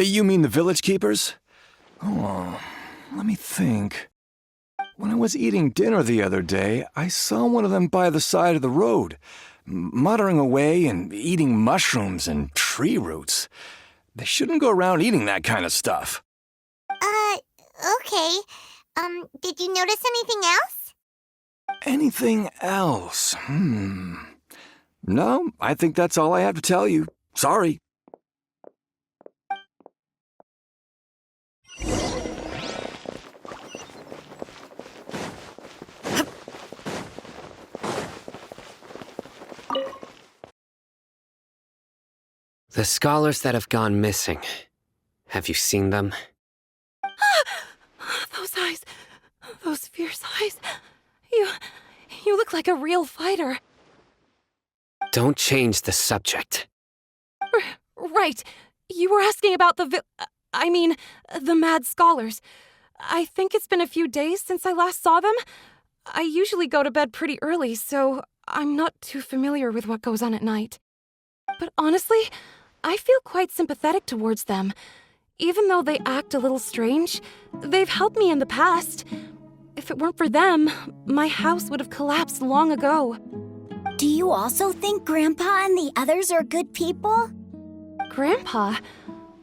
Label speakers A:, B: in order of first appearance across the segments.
A: You mean the village keepers? Oh, let me think. When I was eating dinner the other day, I saw one of them by the side of the road, muttering away and eating mushrooms and tree roots. They shouldn't go around eating that kind of stuff.
B: Okay. Did you notice anything else?
A: Anything else? No, I think that's all I have to tell you. Sorry.
C: The scholars that have gone missing. Have you seen them?
D: Those eyes. Those fierce eyes. You look like a real fighter.
C: Don't change the subject.
D: Right. You were asking about the mad scholars. I think it's been a few days since I last saw them. I usually go to bed pretty early, so I'm not too familiar with what goes on at night. But honestly, I feel quite sympathetic towards them. Even though they act a little strange, they've helped me in the past. If it weren't for them, my house would have collapsed long ago.
B: Do you also think Grandpa and the others are good people?
D: Grandpa?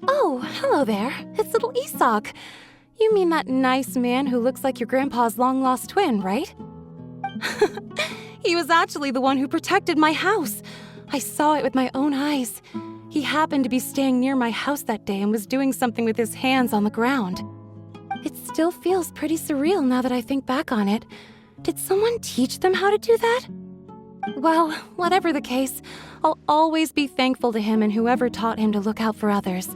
D: Oh, hello there. It's little Isak. You mean that nice man who looks like your grandpa's long-lost twin, right? He was actually the one who protected my house. I saw it with my own eyes. He happened to be staying near my house that day and was doing something with his hands on the ground. It still feels pretty surreal now that I think back on it. Did someone teach them how to do that? Well, whatever the case, I'll always be thankful to him and whoever taught him to look out for others.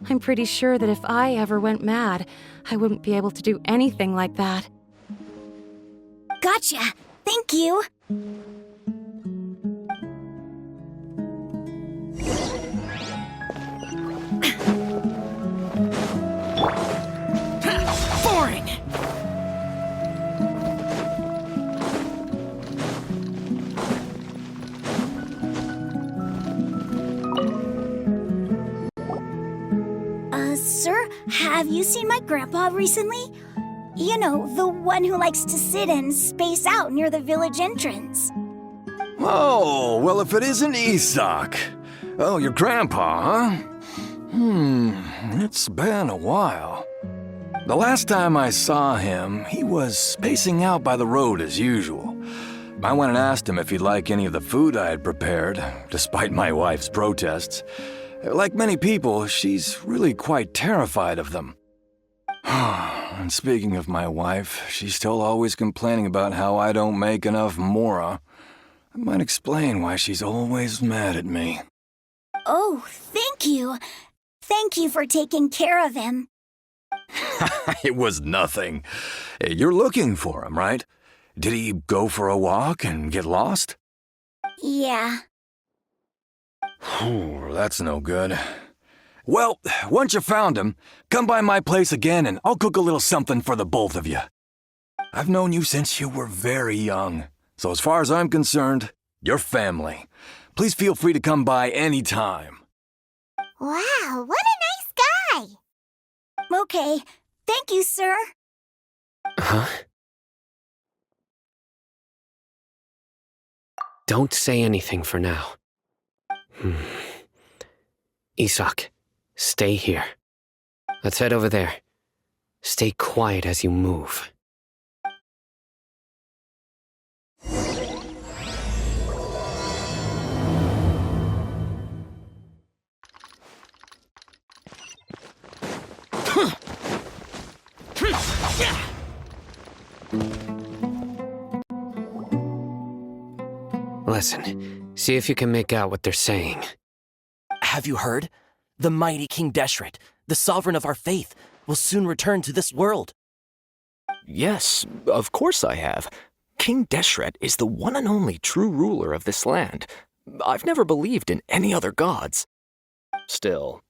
D: I'm pretty sure that if I ever went mad, I wouldn't be able to do anything like that.
B: Gotcha. Thank you.
E: Boring!
B: Sir, have you seen my grandpa recently? You know, the one who likes to sit and space out near the village entrance.
A: Oh, well, if it isn't Isak. Oh, your grandpa, huh? It's been a while. The last time I saw him, he was spacing out by the road as usual. I went and asked him if he'd like any of the food I had prepared, despite my wife's protests. Like many people, she's really quite terrified of them. And speaking of my wife, she's still always complaining about how I don't make enough mora. That might explain why she's always mad at me.
B: Oh, thank you. Thank you for taking care of him.
A: It was nothing. You're looking for him, right? Did he go for a walk and get lost?
B: Yeah.
A: That's no good. Well, once you found him, come by my place again and I'll cook a little something for the both of you. I've known you since you were very young, so as far as I'm concerned, you're family. Please feel free to come by any time.
B: Wow, what a nice guy! Okay, thank you, sir.
C: Huh? Don't say anything for now. Isak, stay here. Let's head over there. Stay quiet as you move. Listen, see if you can make out what they're saying.
E: Have you heard? The mighty King Deshet, the sovereign of our faith, will soon return to this world.
F: Yes, of course I have. King Deshet is the one and only true ruler of this land. I've never believed in any other gods. Still,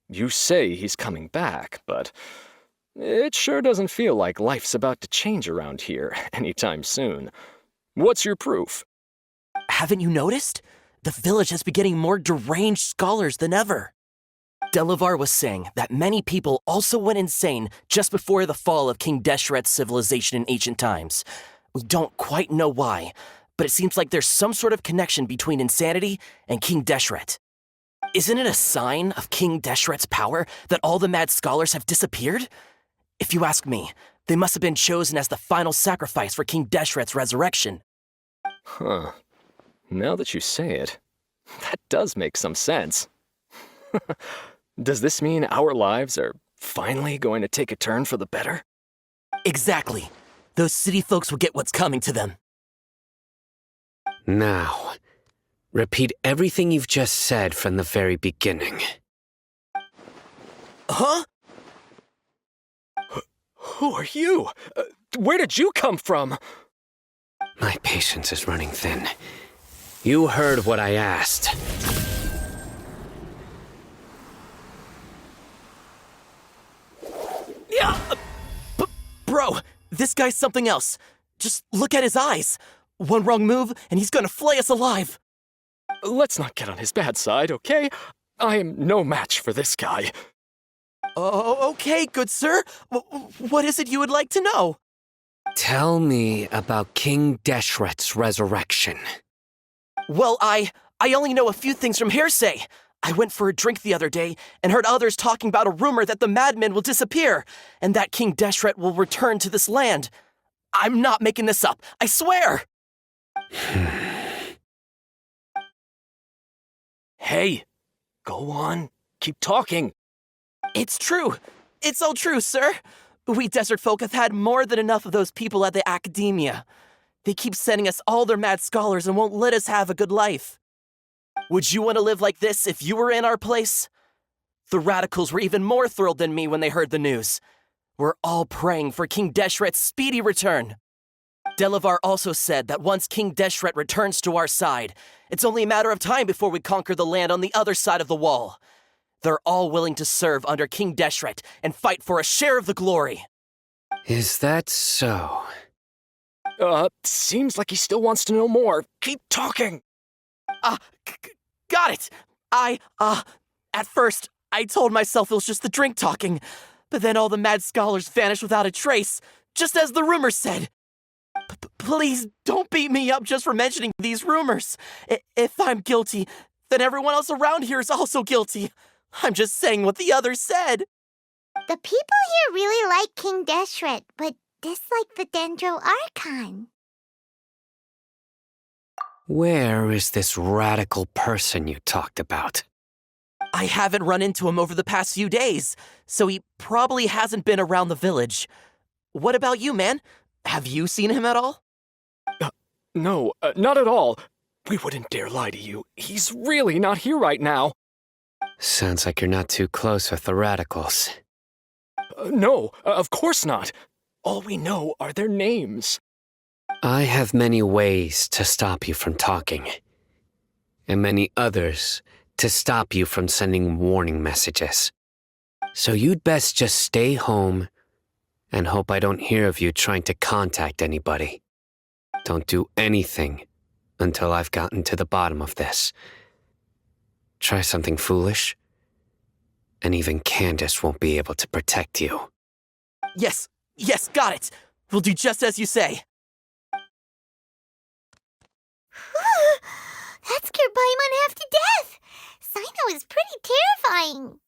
F: you say he's coming back, but it sure doesn't feel like life's about to change around here anytime soon. What's your proof?
E: Haven't you noticed? The village has been getting more deranged scholars than ever. Delavar was saying that many people also went insane just before the fall of King Deshet's civilization in ancient times. We don't quite know why, but it seems like there's some sort of connection between insanity and King Deshet. Isn't it a sign of King Deshet's power that all the mad scholars have disappeared? If you ask me, they must have been chosen as the final sacrifice for King Deshet's resurrection.
F: Huh. Now that you say it, that does make some sense. Does this mean our lives are finally going to take a turn for the better?
E: Exactly. Those city folks will get what's coming to them.
C: Now, repeat everything you've just said from the very beginning.
E: Huh?
F: Who are you? Where did you come from?
C: My patience is running thin. You heard what I asked.
E: Yeah! Bro, this guy's something else. Just look at his eyes. One wrong move, and he's gonna flay us alive.
F: Let's not get on his bad side, okay? I am no match for this guy.
E: Oh, okay, good sir. What is it you would like to know?
C: Tell me about King Deshet's resurrection.
E: Well, I only know a few things from hearsay. I went for a drink the other day and heard others talking about a rumor that the madmen will disappear and that King Deshet will return to this land. I'm not making this up, I swear!
F: Hey, go on. Keep talking.
E: It's true. It's all true, sir. We desert folk have had more than enough of those people at the academia. They keep sending us all their mad scholars and won't let us have a good life. Would you want to live like this if you were in our place? The radicals were even more thrilled than me when they heard the news. We're all praying for King Deshet's speedy return. Delavar also said that once King Deshet returns to our side, it's only a matter of time before we conquer the land on the other side of the wall. They're all willing to serve under King Deshet and fight for a share of the glory.
C: Is that so?
F: Seems like he still wants to know more. Keep talking.
E: Got it. At first, I told myself it was just the drink talking, but then all the mad scholars vanished without a trace, just as the rumors said. Please don't beat me up just for mentioning these rumors. If I'm guilty, then everyone else around here is also guilty. I'm just saying what the others said.
G: The people here really like King Deshet, but dislike the Dendro Archon.
C: Where is this radical person you talked about?
E: I haven't run into him over the past few days, so he probably hasn't been around the village. What about you, man? Have you seen him at all?
F: No, not at all. We wouldn't dare lie to you. He's really not here right now.
C: Sounds like you're not too close with the radicals.
F: No, of course not. All we know are their names.
C: I have many ways to stop you from talking, and many others to stop you from sending warning messages. So you'd best just stay home and hope I don't hear of you trying to contact anybody. Don't do anything until I've gotten to the bottom of this. Try something foolish, and even Candace won't be able to protect you.
E: Yes, got it. We'll do just as you say.
G: That scared Paimon half to death. Sino is pretty terrifying.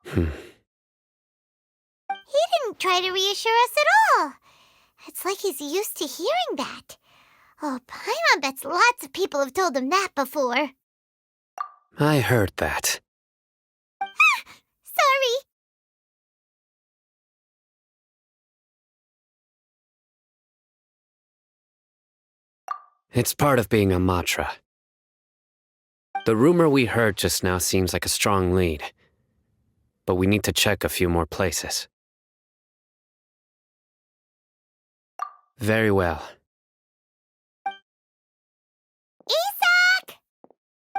G: He didn't try to reassure us at all. It's like he's used to hearing that. Oh, Paimon bets lots of people have told him that before.
C: I heard that.
G: Sorry.
C: It's part of being a Matra. The rumor we heard just now seems like a strong lead, but we need to check a few more places. Very well.
G: Isak!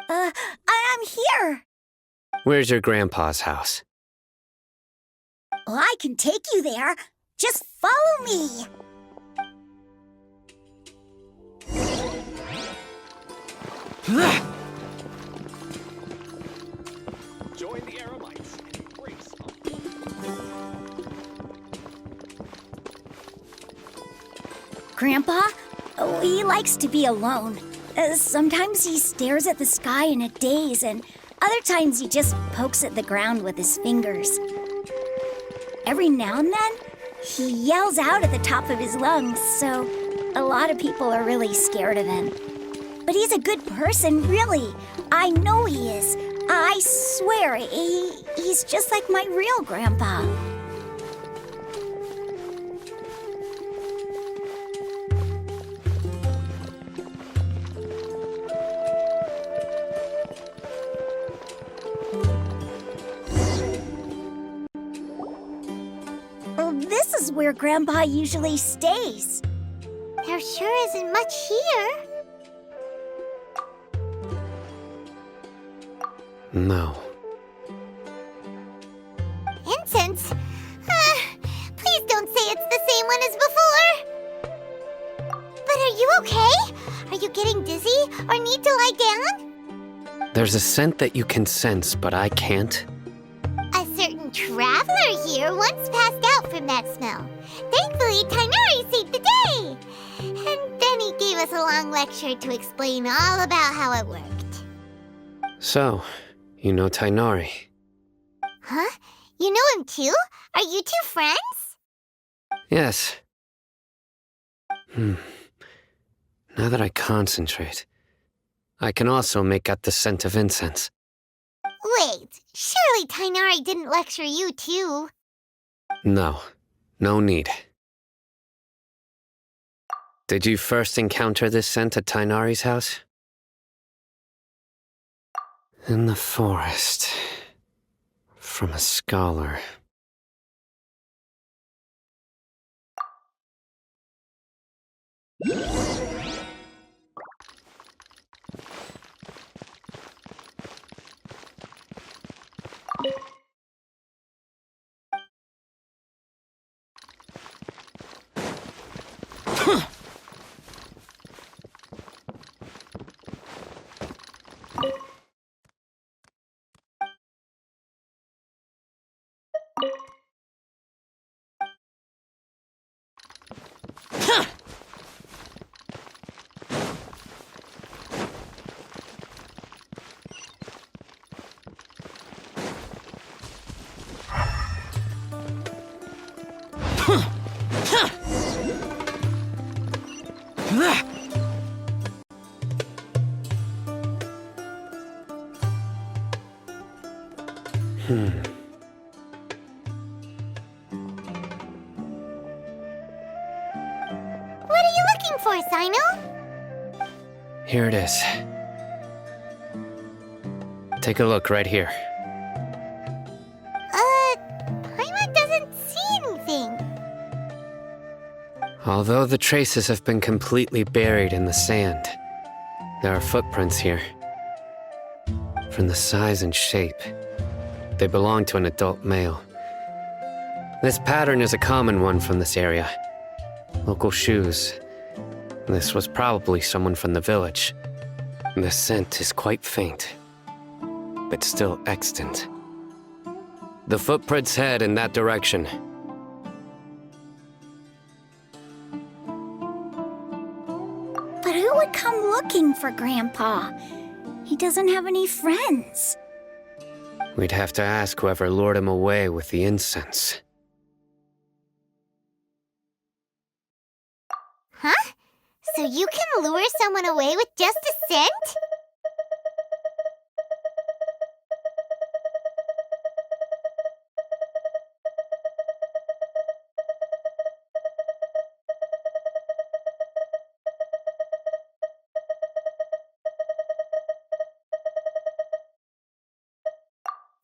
B: I'm here.
C: Where's your grandpa's house?
B: Well, I can take you there. Just follow me.
F: Join
B: Grandpa? Oh, he likes to be alone. Sometimes he stares at the sky in a daze, and other times he just pokes at the ground with his fingers. Every now and then, he yells out at the top of his lungs, so a lot of people are really scared of him. But he's a good person, really. I know he is. I swear, he's just like my real grandpa. This is where Grandpa usually stays.
G: There sure isn't much here.
C: No.
G: Incense? Please don't say it's the same one as before. But are you okay? Are you getting dizzy or need to lie down?
C: There's a scent that you can sense, but I can't.
G: A certain traveler here once passed out from that smell. Thankfully, Tainari saved the day. And then he gave us a long lecture to explain all about how it worked.
C: So, you know Tainari.
G: Huh? You know him too? Are you two friends?
C: Yes. Now that I concentrate, I can also make out the scent of incense.
G: Wait, surely Tainari didn't lecture you too.
C: No, no need. Did you first encounter this scent at Tainari's house? In the forest. From a scholar.
G: What are you looking for, Sino?
C: Here it is. Take a look right here.
G: Paimon doesn't see anything.
C: Although the traces have been completely buried in the sand, there are footprints here. From the size and shape, they belong to an adult male. This pattern is a common one from this area. Local shoes. This was probably someone from the village. The scent is quite faint, but still extant. The footprints head in that direction.
B: But who would come looking for Grandpa? He doesn't have any friends.
C: We'd have to ask whoever lured him away with the incense.
G: Huh? So you can lure someone away with just a scent?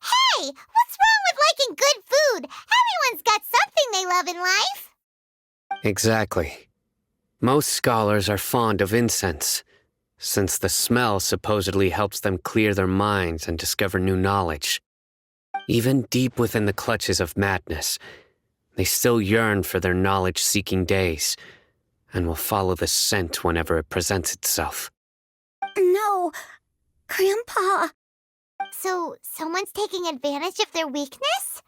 G: Hey, what's wrong with liking good food? Everyone's got something they love in life.
C: Exactly. Most scholars are fond of incense, since the smell supposedly helps them clear their minds and discover new knowledge. Even deep within the clutches of madness, they still yearn for their knowledge-seeking days, and will follow the scent whenever it presents itself.
B: No, Grandpa.
G: So, someone's taking advantage of their weakness?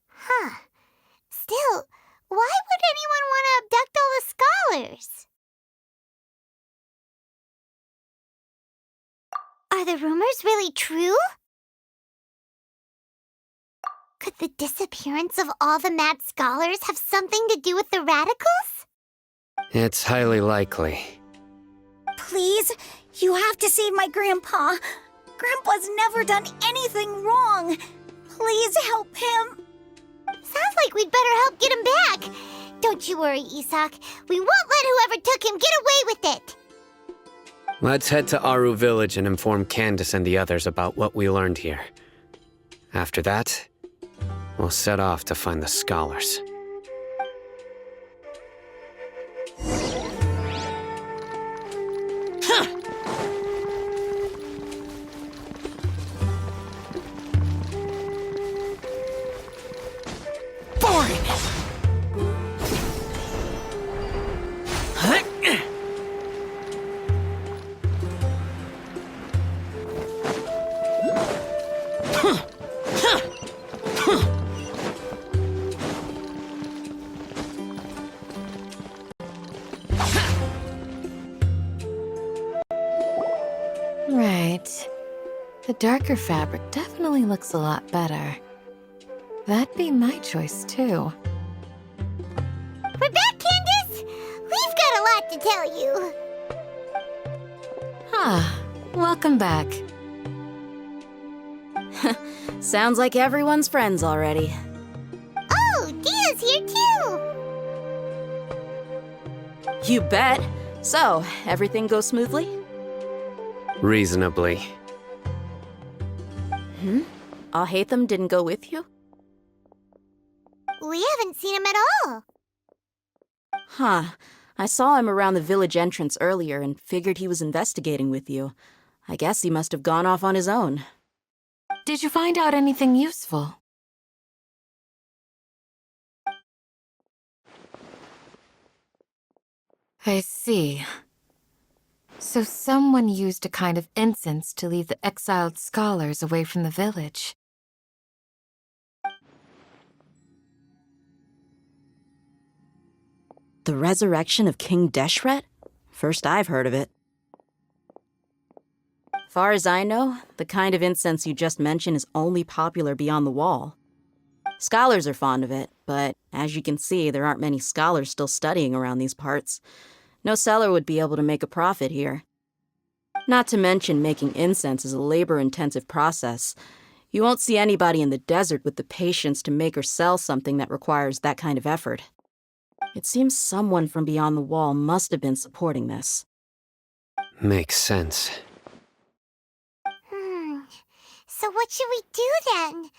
G: Huh. Still, why would anyone want to abduct all the scholars? Are the rumors really true? Could the disappearance of all the mad scholars have something to do with the radicals?
C: It's highly likely.
B: Please, you have to save my grandpa. Grandpa's never done anything wrong. Please help him.
G: Sounds like we'd better help get him back. Don't you worry, Isak. We won't let whoever took him get away with it.
C: Let's head to Aru Village and inform Candace and the others about what we learned here. After that, we'll set off to find the scholars.
H: Right. The darker fabric definitely looks a lot better. That'd be my choice, too.
G: We're back, Candace! We've got a lot to tell you.
H: Ah, welcome back.
I: Sounds like everyone's friends already.
G: Oh, Dia's here too!
I: You bet. So, everything goes smoothly?
C: Reasonably.
I: Alhaitham didn't go with you?
G: We haven't seen him at all.
I: Huh. I saw him around the village entrance earlier and figured he was investigating with you. I guess he must have gone off on his own.
H: Did you find out anything useful? I see. So someone used a kind of incense to lead the exiled scholars away from the village.
I: The resurrection of King Deshet? First I've heard of it. Far as I know, the kind of incense you just mentioned is only popular beyond the wall. Scholars are fond of it, but as you can see, there aren't many scholars still studying around these parts. No seller would be able to make a profit here. Not to mention making incense is a labor-intensive process. You won't see anybody in the desert with the patience to make or sell something that requires that kind of effort. It seems someone from beyond the wall must have been supporting this.
C: Makes sense.
G: So what should we do then?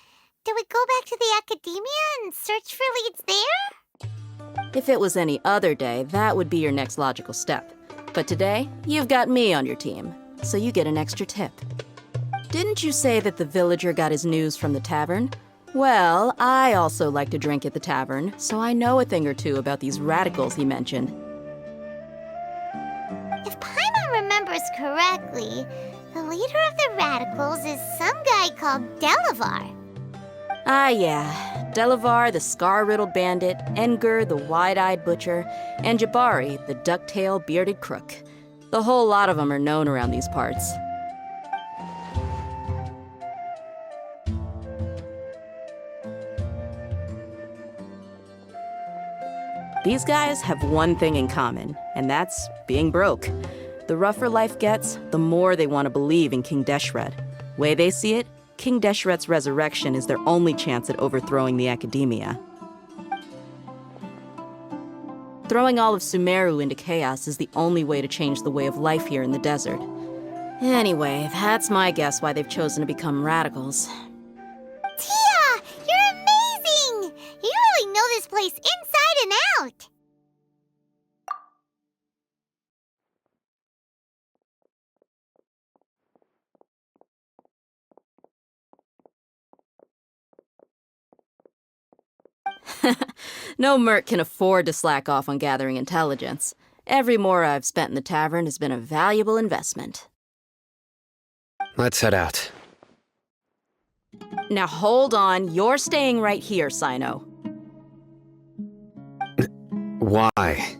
G: Do we go back to the academia and search for leads there?
I: If it was any other day, that would be your next logical step. But today, you've got me on your team, so you get an extra tip. Didn't you say that the villager got his news from the tavern? Well, I also like to drink at the tavern, so I know a thing or two about these radicals he mentioned.
G: If Paimon remembers correctly, the leader of the radicals is some guy called Delavar.
I: Ah, yeah. Delavar, the scar-riddled bandit, Engur, the wide-eyed butcher, and Jabari, the duck-tailed bearded crook. The whole lot of them are known around these parts. These guys have one thing in common, and that's being broke. The rougher life gets, the more they want to believe in King Deshet. Way they see it, King Deshet's resurrection is their only chance at overthrowing the academia. Throwing all of Sumeru into chaos is the only way to change the way of life here in the desert. Anyway, that's my guess why they've chosen to become radicals.
G: Tia! You're amazing! You really know this place inside and out!
I: No merc can afford to slack off on gathering intelligence. Every mora I've spent in the tavern has been a valuable investment.
C: Let's head out.
I: Now hold on, you're staying right here, Sino.
C: Why?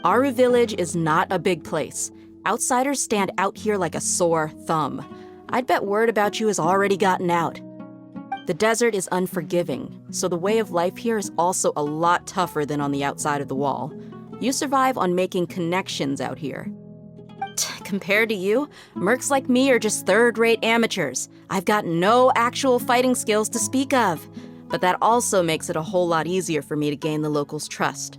I: Aru Village is not a big place. Outsiders stand out here like a sore thumb. I'd bet word about you has already gotten out. The desert is unforgiving, so the way of life here is also a lot tougher than on the outside of the wall. You survive on making connections out here. Compared to you, mercs like me are just third-rate amateurs. I've got no actual fighting skills to speak of, but that also makes it a whole lot easier for me to gain the locals' trust.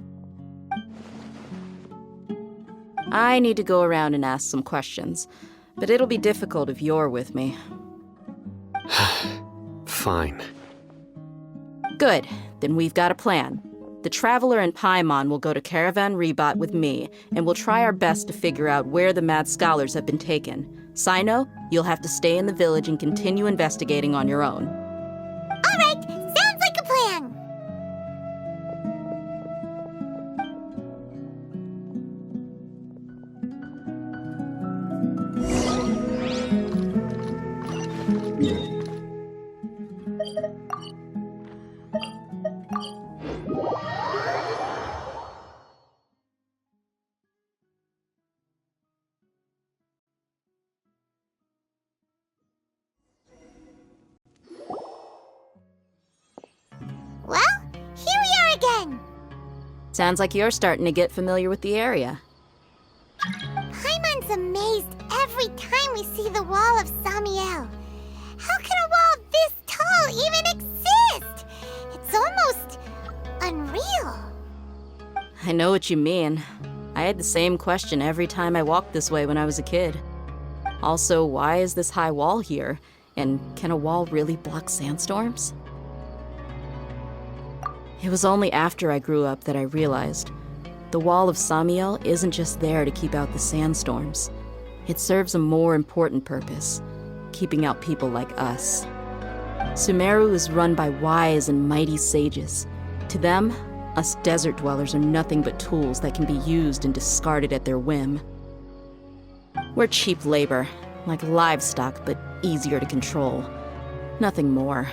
I: I need to go around and ask some questions, but it'll be difficult if you're with me.
C: Fine.
I: Good, then we've got a plan. The Traveler and Paimon will go to Caravan Rebot with me, and we'll try our best to figure out where the mad scholars have been taken. Sino, you'll have to stay in the village and continue investigating on your own.
G: All right, sounds like a plan. Well, here we are again.
I: Sounds like you're starting to get familiar with the area.
G: Paimon's amazed every time we see the wall of Samiel. How can a wall this tall even exist? It's almost unreal.
I: I know what you mean. I had the same question every time I walked this way when I was a kid. Also, why is this high wall here? And can a wall really block sandstorms? It was only after I grew up that I realized the wall of Samiel isn't just there to keep out the sandstorms. It serves a more important purpose, keeping out people like us. Sumeru is run by wise and mighty sages. To them, us desert dwellers are nothing but tools that can be used and discarded at their whim. We're cheap labor, like livestock, but easier to control. Nothing more.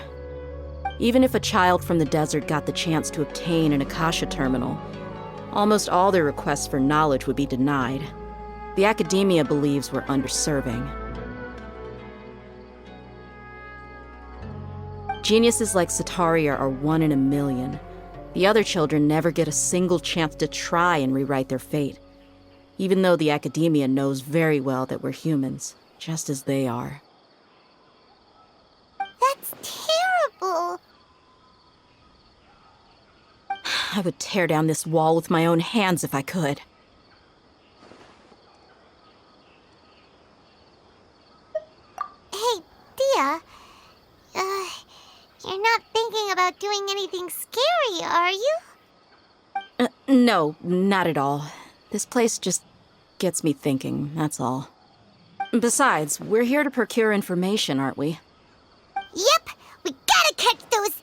I: Even if a child from the desert got the chance to obtain an Akasha terminal, almost all their requests for knowledge would be denied. The academia believes we're underserving. Geniuses like Sataria are 1 in a million. The other children never get a single chance to try and rewrite their fate, even though the academia knows very well that we're humans, just as they are.
G: That's terrible.
I: I would tear down this wall with my own hands if I could.
G: Hey, Dia. You're not thinking about doing anything scary, are you?
I: No, not at all. This place just gets me thinking, that's all. Besides, we're here to procure information, aren't we?
G: Yep, we gotta catch those.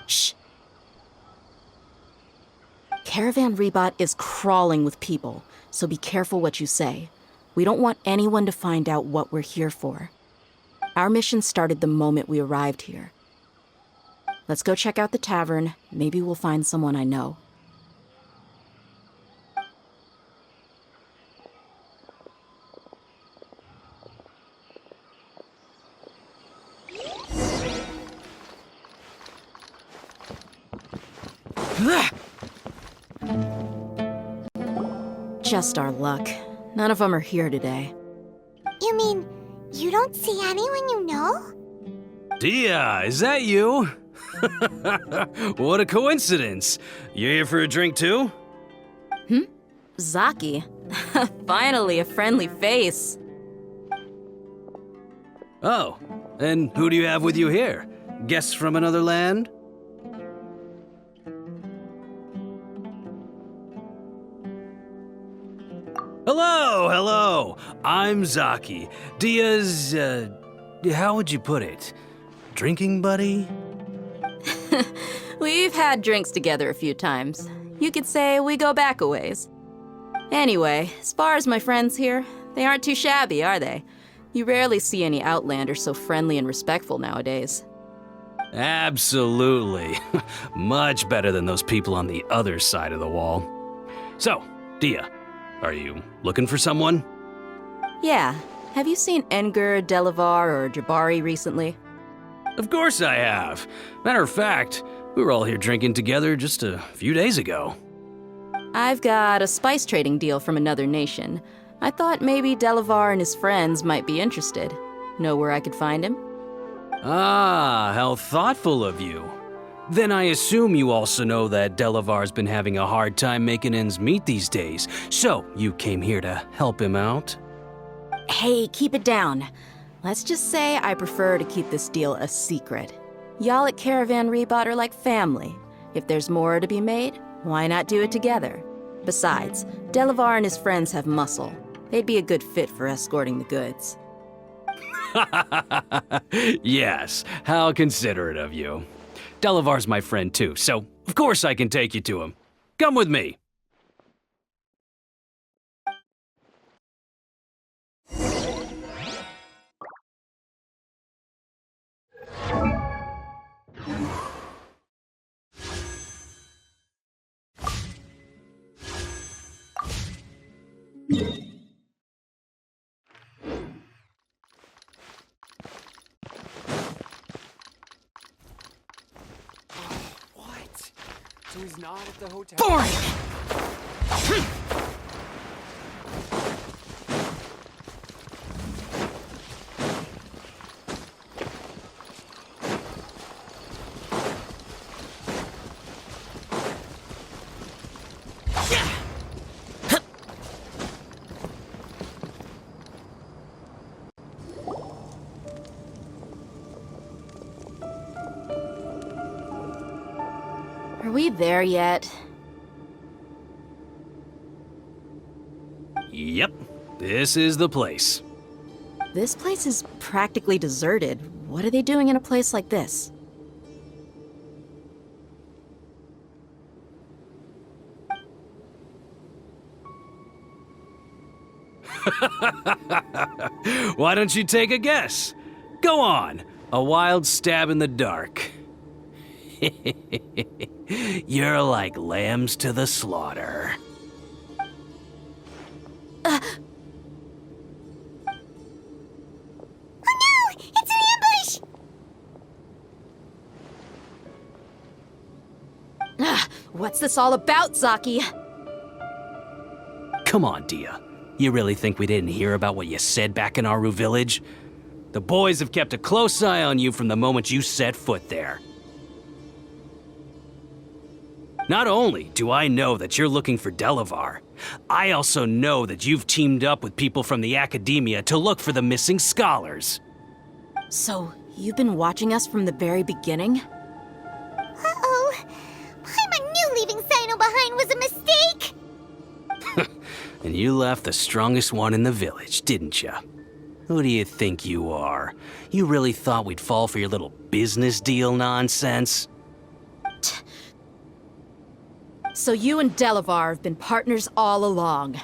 I: Shh. Caravan Rebot is crawling with people, so be careful what you say. We don't want anyone to find out what we're here for. Our mission started the moment we arrived here. Let's go check out the tavern. Maybe we'll find someone I know. Just our luck. None of them are here today.
G: You mean you don't see anyone you know?
J: Dia, is that you? What a coincidence. You here for a drink too?
I: Zaki. Finally, a friendly face.
J: Oh, and who do you have with you here? Guests from another land? Hello. I'm Zaki. Dia's, how would you put it? Drinking buddy?
I: We've had drinks together a few times. You could say we go back a ways. Anyway, as far as my friends here, they aren't too shabby, are they? You rarely see any Outlanders so friendly and respectful nowadays.
J: Absolutely. Much better than those people on the other side of the wall. So, Dia, Are you looking for someone?
I: Yeah. Have you seen Enger, Delavar, or Jabari recently?
J: Of course I have. Matter of fact, we were all here drinking together just a few days ago.
I: I've got a spice trading deal from another nation. I thought maybe Delavar and his friends might be interested. Know where I could find him?
J: Ah, how thoughtful of you. Then I assume you also know that Delavar's been having a hard time making ends meet these days, so you came here to help him out?
I: Hey, keep it down. Let's just say I prefer to keep this deal a secret. Y'all at Caravan Rebot are like family. If there's more to be made, why not do it together? Besides, Delavar and his friends have muscle. They'd be a good fit for escorting the goods.
J: Yes, how considerate of you. Delavar's my friend too, so of course I can take you to him. Come with me.
K: So he's not at the hotel.
I: Are we there yet?
J: Yep, this is the place.
I: This place is practically deserted. What are they doing in a place like this?
J: Why don't you take a guess? Go on, a wild stab in the dark. You're like lambs to the slaughter.
G: Oh no! It's an ambush!
I: What's this all about, Zaki?
J: Come on, Dia. You really think we didn't hear about what you said back in Aru village? The boys have kept a close eye on you from the moment you set foot there. Not only do I know that you're looking for Delavar, I also know that you've teamed up with people from the Academia to look for the missing scholars.
I: So, you've been watching us from the very beginning?
G: Uh-oh. I knew leaving Sino behind was a mistake!
J: And you left the strongest one in the village, didn't you? Who do you think you are? You really thought we'd fall for your little business deal nonsense?
I: So you and Delavar have been partners all along.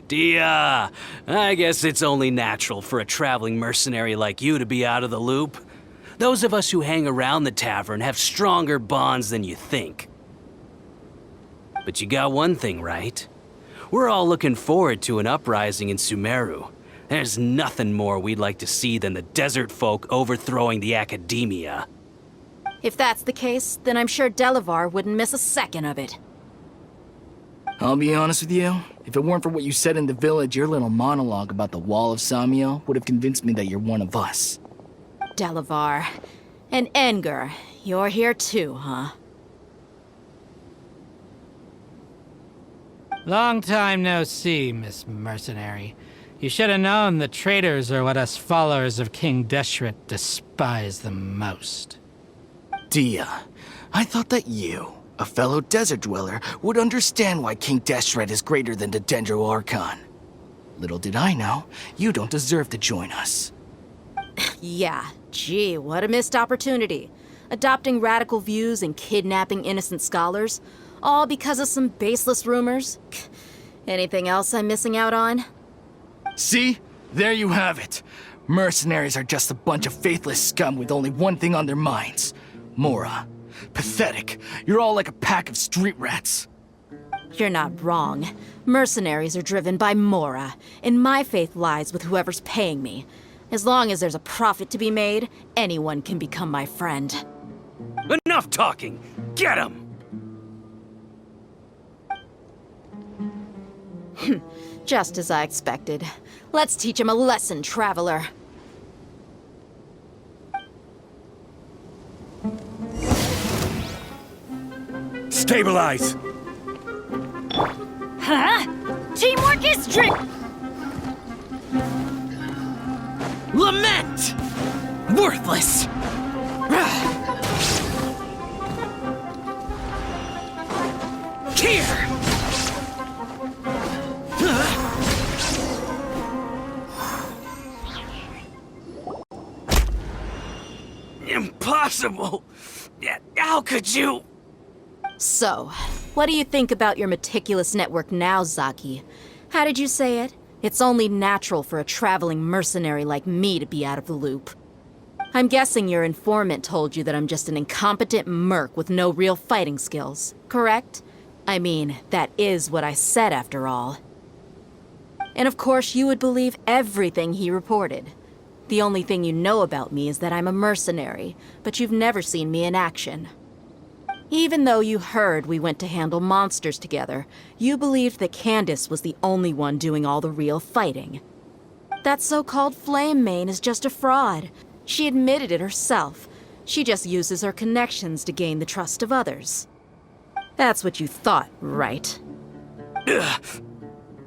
J: Dia, I guess it's only natural for a traveling mercenary like you to be out of the loop. Those of us who hang around the tavern have stronger bonds than you think. But you got one thing right. We're all looking forward to an uprising in Sumeru. There's nothing more we'd like to see than the desert folk overthrowing the Academia.
I: If that's the case, then I'm sure Delavar wouldn't miss a second of it.
K: I'll be honest with you. If it weren't for what you said in the village, your little monologue about the Wall of Samiel would have convinced me that you're one of us.
I: Delavar. And Enger, you're here too, huh?
L: Long time no see, Miss Mercenary. You should have known the traitors are what us followers of King Deshet despise the most.
K: Dia, I thought that you, a fellow desert dweller, would understand why King Deshet is greater than the Dendro Archon. Little did I know, you don't deserve to join us.
I: Yeah, gee, what a missed opportunity. Adopting radical views and kidnapping innocent scholars, all because of some baseless rumors. Anything else I'm missing out on?
K: See? There you have it. Mercenaries are just a bunch of faithless scum with only one thing on their minds. Mora. Pathetic. You're all like a pack of street rats.
I: You're not wrong. Mercenaries are driven by Mora, and my faith lies with whoever's paying me. As long as there's a profit to be made, anyone can become my friend.
J: Enough talking! Get him!
I: Just as I expected. Let's teach him a lesson, traveler.
A: Stabilize!
B: Huh? Teamwork is
E: Lament! Worthless! Here!
J: Impossible! How could you?
I: So, what do you think about your meticulous network now, Zaki? How did you say it? It's only natural for a traveling mercenary like me to be out of the loop. I'm guessing your informant told you that I'm just an incompetent merc with no real fighting skills, correct? I mean, that is what I said after all. And of course you would believe everything he reported. The only thing you know about me is that I'm a mercenary, but you've never seen me in action. Even though you heard we went to handle monsters together, you believed that Candace was the only one doing all the real fighting. That so-called Flame Mane is just a fraud. She admitted it herself. She just uses her connections to gain the trust of others. That's what you thought, right?
J: Ugh.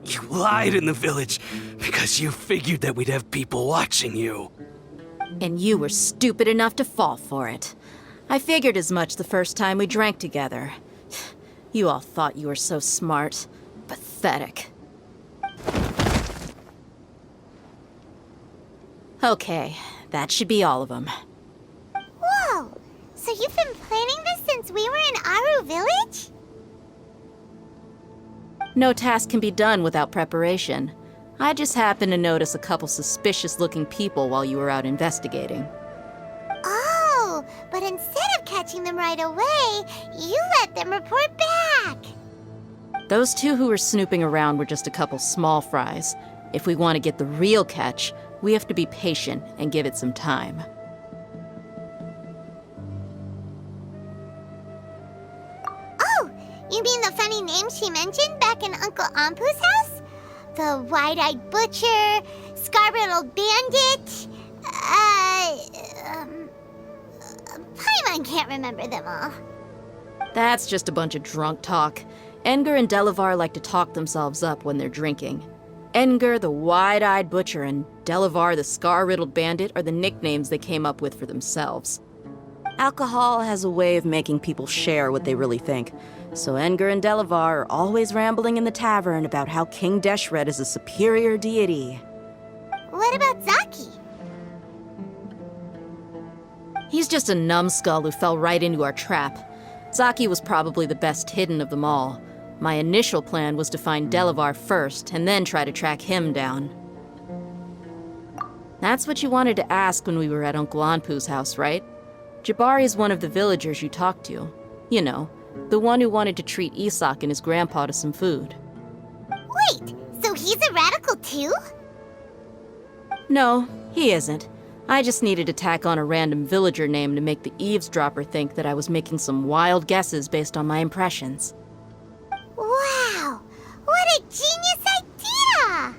J: You lied in the village because you figured that we'd have people watching you.
I: And you were stupid enough to fall for it. I figured as much the first time we drank together. You all thought you were so smart. Pathetic. Okay, that should be all of them.
G: Whoa! So you've been planning this since we were in Aru Village?
I: No task can be done without preparation. I just happened to notice a couple suspicious-looking people while you were out investigating.
G: Oh, but instead of catching them right away, you let them report back.
I: Those two who were snooping around were just a couple small fries. If we want to get the real catch, we have to be patient and give it some time.
G: Oh, you mean the funny name she mentioned back in Uncle Ampu's house? The wide-eyed butcher, scar-riddled bandit, Paimon can't remember them all.
I: That's just a bunch of drunk talk. Edgar and Delavar like to talk themselves up when they're drinking. Edgar, the wide-eyed butcher, and Delavar, the scar-riddled bandit, are the nicknames they came up with for themselves. Alcohol has a way of making people share what they really think, so Edgar and Delavar are always rambling in the tavern about how King Deshet is a superior deity.
G: What about Zaki?
I: He's just a numbskull who fell right into our trap. Zaki was probably the best hidden of them all. My initial plan was to find Delavar first, and then try to track him down. That's what you wanted to ask when we were at Uncle Anpu's house, right? Jabari is one of the villagers you talked to. You know, the one who wanted to treat Isak and his grandpa to some food.
G: Wait, so he's a radical too?
I: No, he isn't. I just needed to tack on a random villager name to make the eavesdropper think that I was making some wild guesses based on my impressions.
G: Wow, what a genius idea!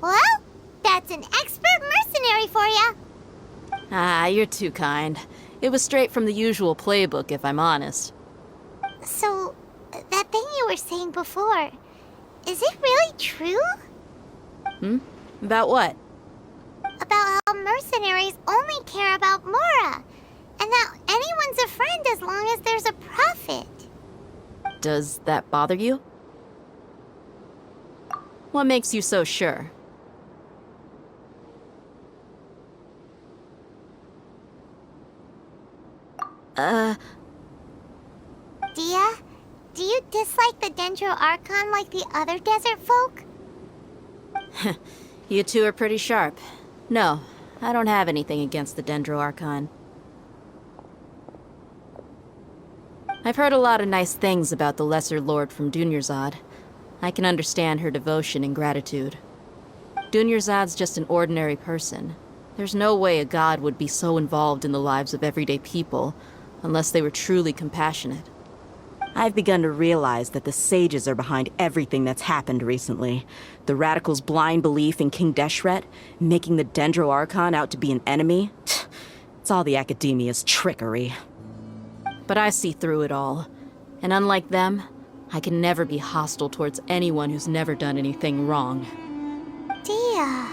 G: Well, that's an expert mercenary for you.
I: Ah, you're too kind. It was straight from the usual playbook, if I'm honest.
G: So, that thing you were saying before, is it really true?
I: About what?
G: About how mercenaries only care about Mora, and that anyone's a friend as long as there's a profit.
I: Does that bother you? What makes you so sure?
G: Dia, do you dislike the Dendro Archon like the other desert folk?
I: You two are pretty sharp. No, I don't have anything against the Dendro Archon. I've heard a lot of nice things about the Lesser Lord from Dunyarzad. I can understand her devotion and gratitude. Dunyarzad's just an ordinary person. There's no way a god would be so involved in the lives of everyday people unless they were truly compassionate.
M: I've begun to realize that the sages are behind everything that's happened recently. The radicals' blind belief in King Deshet, making the Dendro Archon out to be an enemy. It's all the academia's trickery.
I: But I see through it all. And unlike them, I can never be hostile towards anyone who's never done anything wrong.
G: Dia.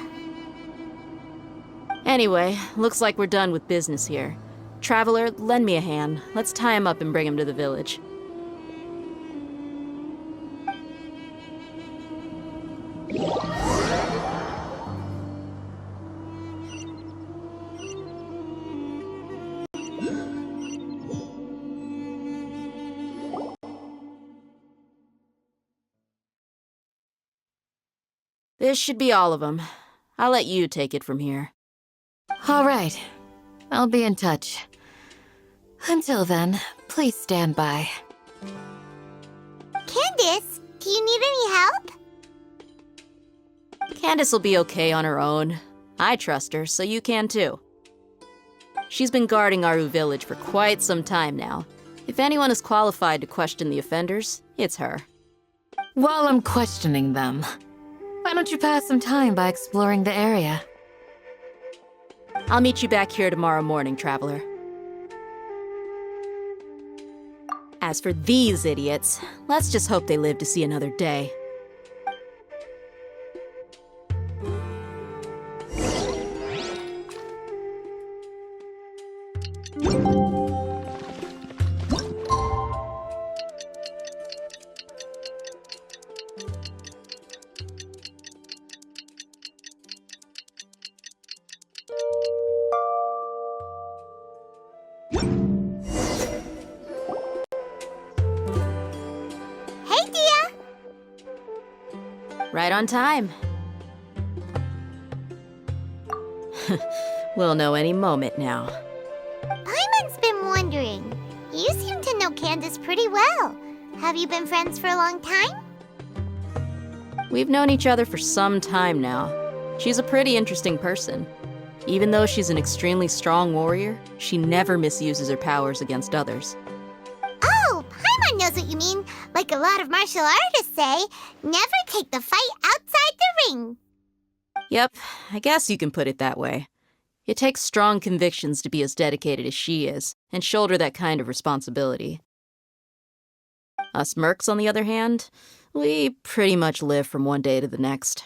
I: Anyway, looks like we're done with business here. Traveler, lend me a hand. Let's tie him up and bring him to the village. This should be all of them. I'll let you take it from here.
H: All right. I'll be in touch. Until then, please stand by.
G: Candace, do you need any help?
I: Candace will be okay on her own. I trust her, so you can too. She's been guarding Aru village for quite some time now. If anyone is qualified to question the offenders, it's her.
H: While I'm questioning them, why don't you pass some time by exploring the area?
I: I'll meet you back here tomorrow morning, Traveler. As for these idiots, let's just hope they live to see another day. Right on time. We'll know any moment now.
G: Paimon's been wondering. You seem to know Candace pretty well. Have you been friends for a long time?
I: We've known each other for some time now. She's a pretty interesting person. Even though she's an extremely strong warrior, she never misuses her powers against others.
G: Oh, Paimon knows what you mean. Like a lot of martial artists say, never take the fight outside the ring.
I: Yep, I guess you can put it that way. It takes strong convictions to be as dedicated as she is, and shoulder that kind of responsibility. Us mercs, on the other hand, we pretty much live from one day to the next.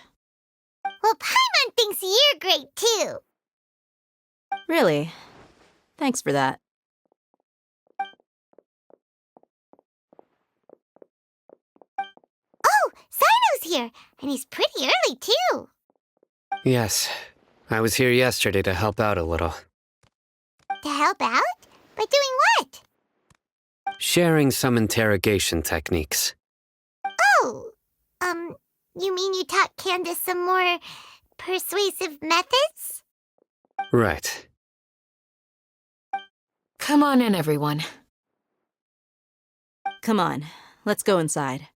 G: Well, Paimon thinks you're great too.
I: Really? Thanks for that.
G: Oh, Sino's here, and he's pretty early too.
C: Yes, I was here yesterday to help out a little.
G: To help out? By doing what?
C: Sharing some interrogation techniques.
G: Oh, you mean you taught Candace some more persuasive methods?
C: Right.
H: Come on in, everyone.
I: Come on, let's go inside.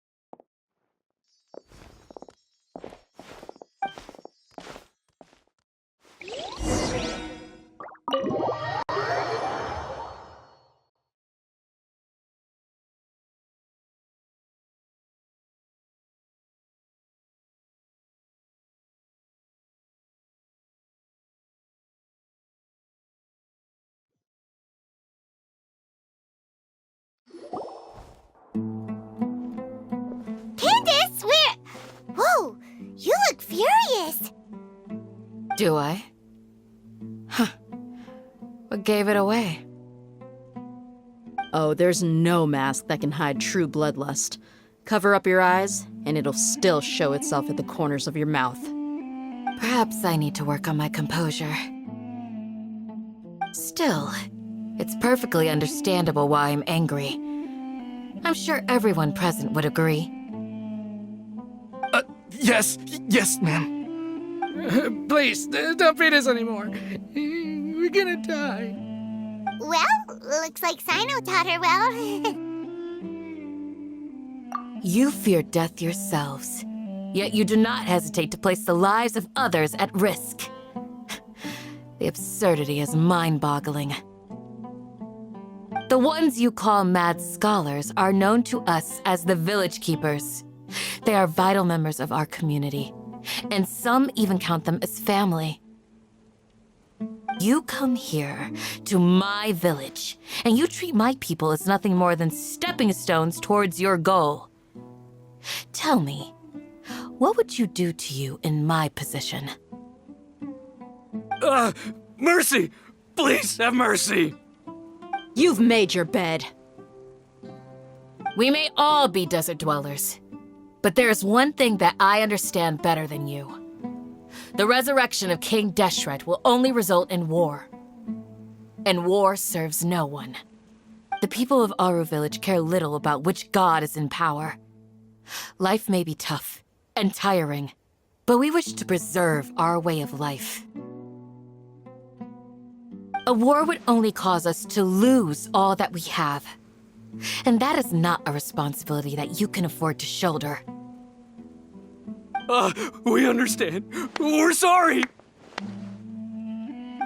G: Candace, Whoa, you look furious.
H: Do I? Huh. What gave it away?
I: Oh, there's no mask that can hide true bloodlust. Cover up your eyes, and it'll still show itself at the corners of your mouth.
H: Perhaps I need to work on my composure. Still, it's perfectly understandable why I'm angry. I'm sure everyone present would agree.
K: Yes, ma'am.
L: Please, don't beat us anymore. We're gonna die.
G: Well, looks like Sino taught her well.
H: You fear death yourselves, yet you do not hesitate to place the lives of others at risk. The absurdity is mind-boggling. The ones you call mad scholars are known to us as the Village Keepers. They are vital members of our community, and some even count them as family. You come here to my village, and you treat my people as nothing more than stepping stones towards your goal. Tell me, what would you do to you in my position?
J: Mercy! Please have mercy!
I: You've made your bed.
H: We may all be desert dwellers, but there is one thing that I understand better than you. The resurrection of King Deshet will only result in war. And war serves no one. The people of Aru Village care little about which god is in power. Life may be tough and tiring, but we wish to preserve our way of life. A war would only cause us to lose all that we have. And that is not a responsibility that you can afford to shoulder.
J: We understand. We're sorry.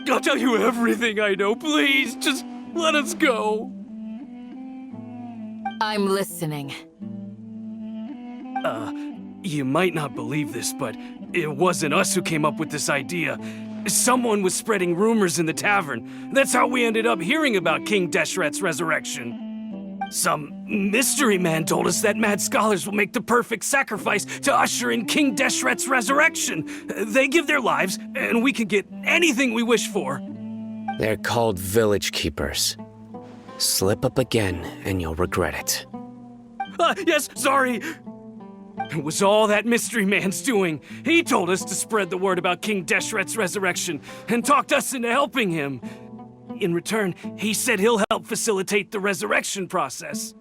J: I'll tell you everything I know. Please, just let us go.
H: I'm listening.
J: You might not believe this, but it wasn't us who came up with this idea. Someone was spreading rumors in the tavern. That's how we ended up hearing about King Deshet's resurrection. Some mystery man told us that mad scholars will make the perfect sacrifice to usher in King Deshet's resurrection. They give their lives, and we can get anything we wish for.
C: They're called Village Keepers. Slip up again, and you'll regret it.
J: Yes, sorry. It was all that mystery man's doing. He told us to spread the word about King Deshet's resurrection and talked us into helping him. In return, he said he'll help facilitate the resurrection process.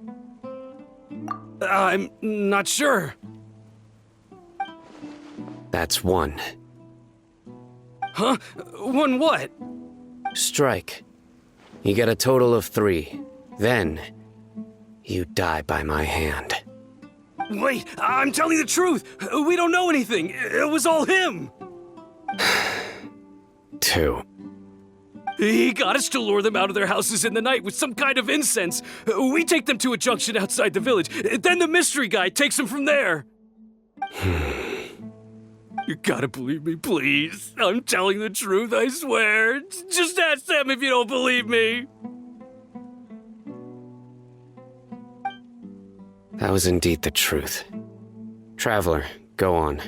J: I'm not sure.
C: That's one.
J: Huh? One what?
C: Strike. You get a total of 3. Then, you die by my hand.
J: Wait, I'm telling the truth. We don't know anything. It was all him.
C: 2.
J: He got us to lure them out of their houses in the night with some kind of incense. We take them to a junction outside the village. Then the mystery guy takes them from there. You gotta believe me, please. I'm telling the truth, I swear. Just ask them if you don't believe me.
C: That was indeed the truth. Traveler, go on.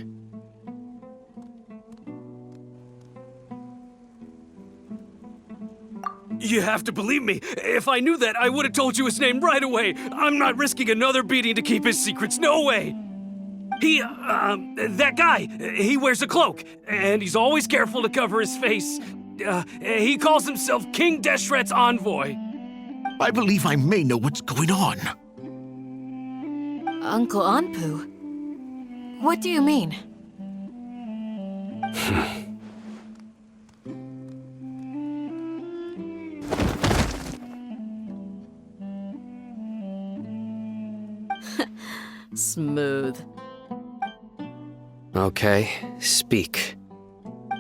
J: You have to believe me. If I knew that, I would have told you his name right away. I'm not risking another beating to keep his secrets. No way. That guy, he wears a cloak, and he's always careful to cover his face. He calls himself King Deshet's envoy.
N: I believe I may know what's going on.
H: Uncle Anpu? What do you mean?
I: Smooth.
C: Okay, speak.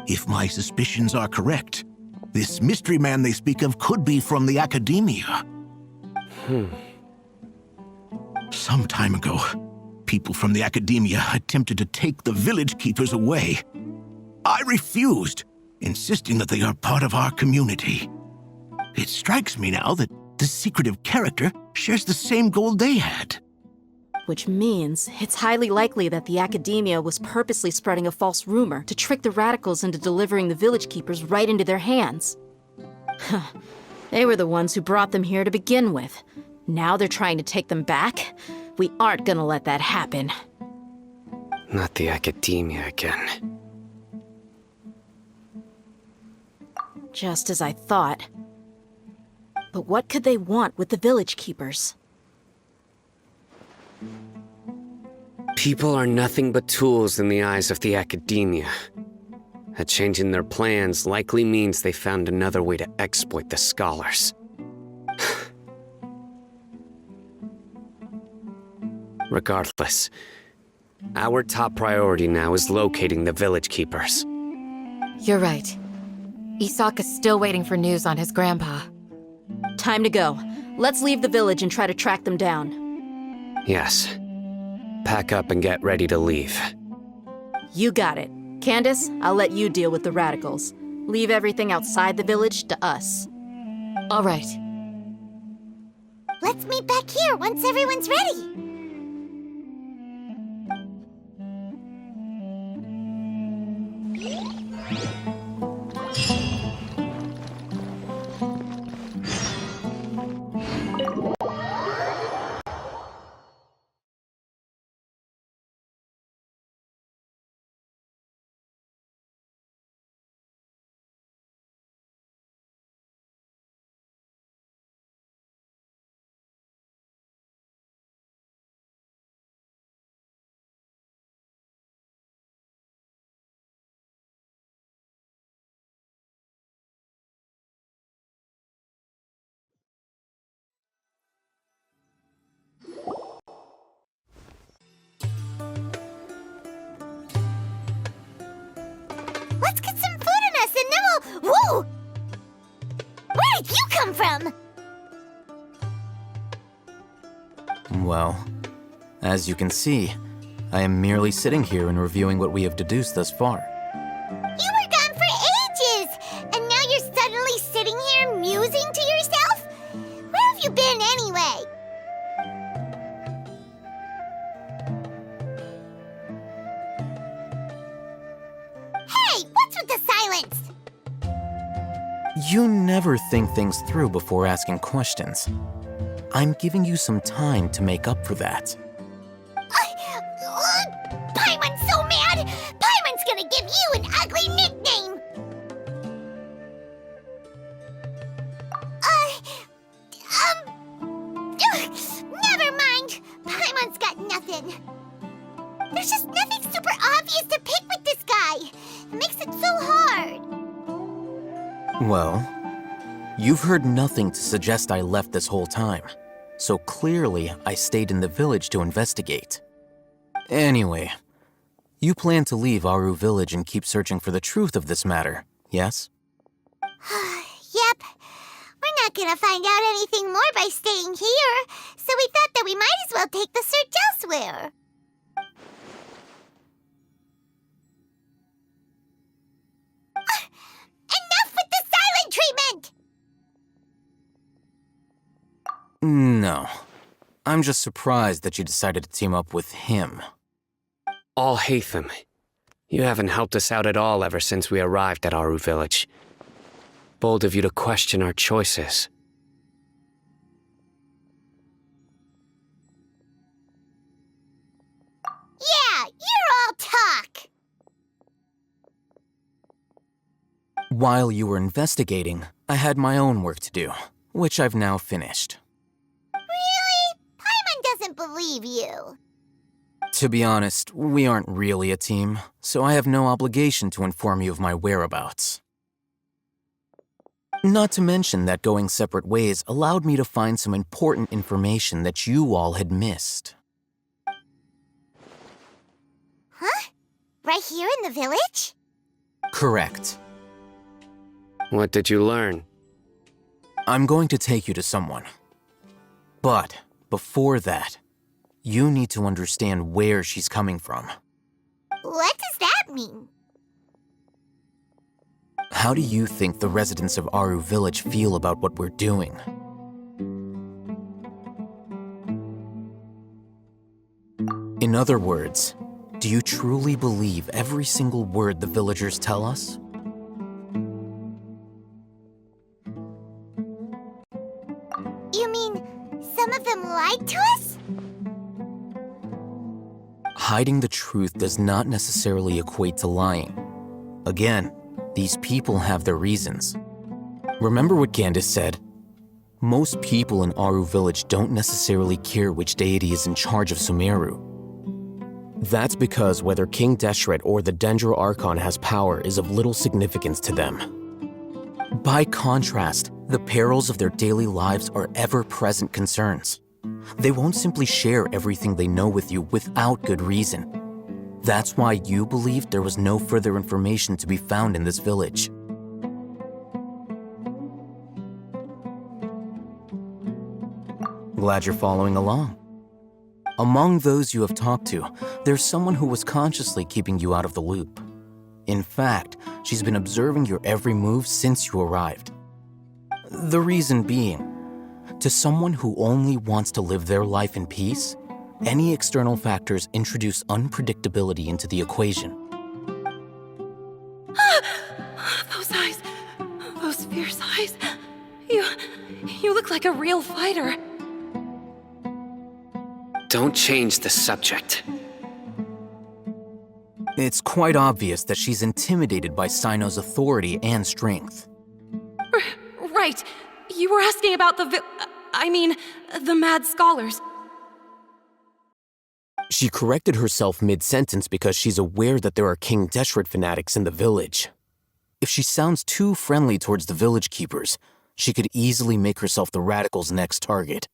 N: If my suspicions are correct, this mystery man they speak of could be from the academia. Some time ago, people from the academia attempted to take the village keepers away. I refused, insisting that they are part of our community. It strikes me now that this secretive character shares the same goal they had.
I: Which means it's highly likely that the academia was purposely spreading a false rumor to trick the radicals into delivering the village keepers right into their hands. They were the ones who brought them here to begin with. Now they're trying to take them back? We aren't gonna let that happen.
C: Not the academia again.
I: Just as I thought. But what could they want with the village keepers?
C: People are nothing but tools in the eyes of the academia. A change in their plans likely means they found another way to exploit the scholars. Regardless, our top priority now is locating the village keepers.
H: You're right. Isak is still waiting for news on his grandpa.
I: Time to go. Let's leave the village and try to track them down.
C: Yes. Pack up and get ready to leave.
I: You got it. Candace, I'll let you deal with the radicals. Leave everything outside the village to us.
H: All right.
G: Let's meet back here once everyone's ready. Let's get some food in us and then we'll... Whoa! Where did you come from?
O: Well, as you can see, I am merely sitting here and reviewing what we have deduced thus far.
G: You were gone for ages! And now you're suddenly sitting here musing to yourself? Where have you been anyway? Hey, what's with the silence?
O: You never think things through before asking questions. I'm giving you some time to make up for that.
G: Paimon's so mad! Paimon's gonna give you an ugly nickname! Never mind! Paimon's got nothing. There's just nothing super obvious to pick with this guy. It makes it so hard.
O: Well, you've heard nothing to suggest I left this whole time, so clearly I stayed in the village to investigate. Anyway, you plan to leave Aru village and keep searching for the truth of this matter, yes?
G: Yep. We're not gonna find out anything more by staying here, so we thought that we might as well take the search elsewhere. Enough with the silent treatment!
O: No. I'm just surprised that you decided to team up with him.
C: Al-Haytham, you haven't helped us out at all ever since we arrived at Aru village. Bold of you to question our choices.
G: Yeah, you're all talk!
O: While you were investigating, I had my own work to do, which I've now finished.
G: Really? Paimon doesn't believe you.
O: To be honest, we aren't really a team, so I have no obligation to inform you of my whereabouts. Not to mention that going separate ways allowed me to find some important information that you all had missed.
G: Huh? Right here in the village?
O: Correct.
C: What did you learn?
O: I'm going to take you to someone. But before that, you need to understand where she's coming from.
G: What does that mean?
O: How do you think the residents of Aru village feel about what we're doing? In other words, do you truly believe every single word the villagers tell us?
G: You mean some of them lied to us?
O: Hiding the truth does not necessarily equate to lying. Again, these people have their reasons. Remember what Candace said? Most people in Aru village don't necessarily care which deity is in charge of Sumeru. That's because whether King Deshet or the Dendro Archon has power is of little significance to them. By contrast, the perils of their daily lives are ever-present concerns. They won't simply share everything they know with you without good reason. That's why you believed there was no further information to be found in this village. Glad you're following along. Among those you have talked to, there's someone who was consciously keeping you out of the loop. In fact, she's been observing your every move since you arrived. The reason being, to someone who only wants to live their life in peace, any external factors introduce unpredictability into the equation.
D: Those eyes. Those fierce eyes. You look like a real fighter.
C: Don't change the subject.
O: It's quite obvious that she's intimidated by Sino's authority and strength.
D: Right. You were asking about the mad scholars.
O: She corrected herself mid-sentence because she's aware that there are King Deshet fanatics in the village. If she sounds too friendly towards the village keepers, she could easily make herself the radicals' next target.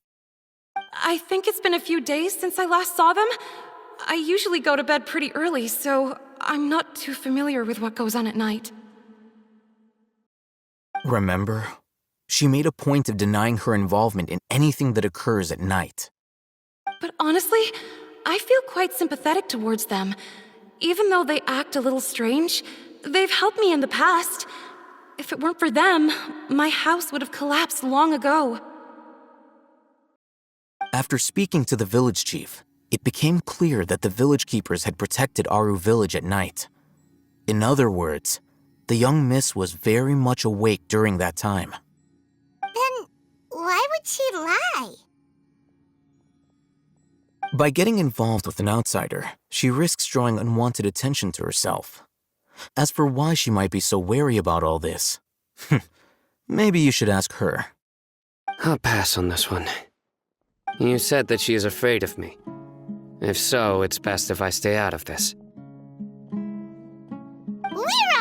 D: I think it's been a few days since I last saw them. I usually go to bed pretty early, so I'm not too familiar with what goes on at night.
O: Remember? She made a point of denying her involvement in anything that occurs at night.
D: But honestly, I feel quite sympathetic towards them. Even though they act a little strange, they've helped me in the past. If it weren't for them, my house would have collapsed long ago.
O: After speaking to the village chief, it became clear that the village keepers had protected Aru village at night. In other words, the young miss was very much awake during that time.
G: Then why would she lie?
O: By getting involved with an outsider, she risks drawing unwanted attention to herself. As for why she might be so wary about all this, maybe you should ask her.
C: I'll pass on this one. You said that she is afraid of me. If so, it's best if I stay out of this.
G: We're